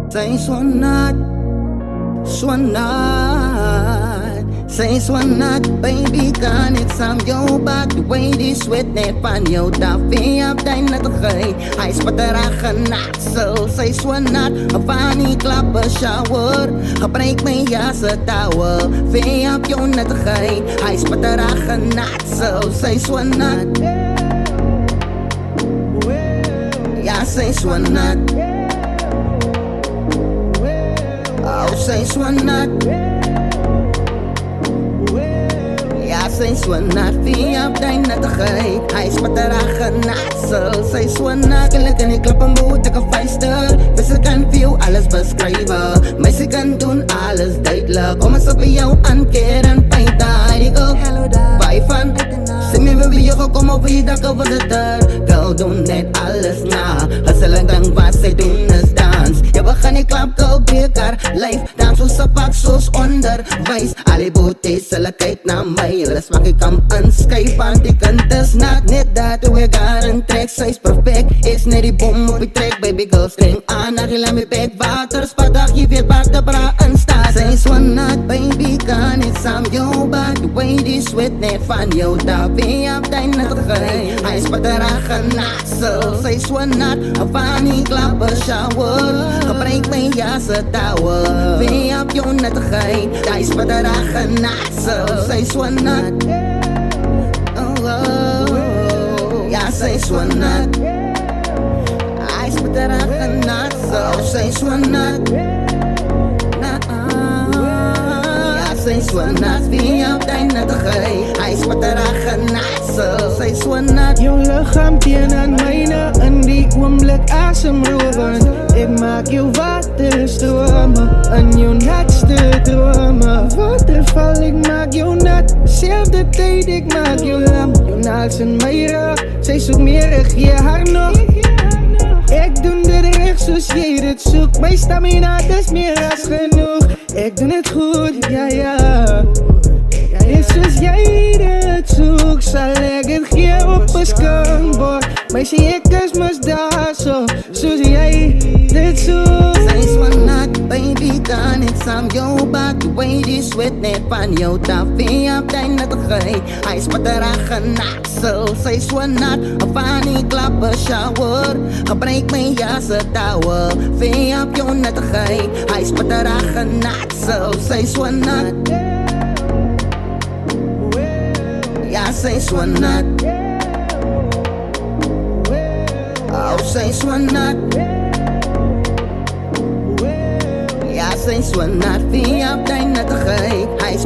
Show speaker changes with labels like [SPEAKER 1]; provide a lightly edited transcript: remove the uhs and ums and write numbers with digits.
[SPEAKER 1] Say swanat, swanat. Say swanat, baby kan ik sam jou bak. De way die sweat net van jou taffie op dein net gei. Hij spattera genat, so say swanat. Van die klappen shower, gebruik mijn jas towel. Vee op jou net gei. Hij spattera genat, so say swanat. Ja, say swanat. Oh, say swanat. Ja, say swanat. Via op dein nattigheid. Hij spattera genat, so say swanat. Gelijk en ik klap een boot, ik een vijster. Wissel kan veel alles beschrijven. Meisje kan doen alles duidelijk. Kom eens op jou aankeer en pijn daar. Ik ook bij van. Zeg me wie je gekomen over je dak over de deur. Girl, doen net alles na. Hustle dan wat zij doen is dans. Ja, we gaan die klap, girl, beker. Life, dans zoals ze pak, zoals onderwijs. Alle boetes zullen kijken naar mij. Alles mag ik hem aanschrijven, want die kant is not net dat. We gaan een trek, zij is perfect. Is net die bom op je trek, baby girl. String aan, naar je me bek. Water, spadag, je weer bak de bra en staat. Zij is one night, baby, kan ik samen jou bak. The way die sweat net van jou, daar ben je op dein nattigheid. Hij is spattera genat, so zij is one night. Van die klappen shower, gebruik mijn jas towel. Ben je op jou nattigheid. Hij is spattera genat, so zij is one night. Oh, oh, ja, zij is one night. Hij is spattera genat, so zij is one night. Say swanat, via op dein nattigheid. Hij is spattera genat, so say swanat.
[SPEAKER 2] Jouw lichaam teen aan mijne, in die oomlik asemrovend. Ik maak jou water stromen, in jouw natste dromen. Waterval, ik maak jou nat, zelfde tijd ik maak jou lam. Jouw naals in mijn rug, zij zoekt meer, ik geef haar nog. Ik doe dit recht zoals jij dit zoekt. Mijn stamina is meer als genoeg. Ik doe het goed, ja ja. En zoals jij dit zoekt, zal ik het geven op een skankbord. Maar zie ik is mis daar zo, zoals jij dit zoekt.
[SPEAKER 1] Say swanat, baby kan ik samen jou bak. The way die sweat net van jou taffie op dein nattigheid. Hij is spattera genat, so say swanat. Van die klappen shower, gebruik mijn jas towel. Vee op jou nattigheid. Hij is spattera genat, so say swanat. Ja, say swanat. Oh, say swanat. Ja, say swanat. Via op dein nattigheid. Hij is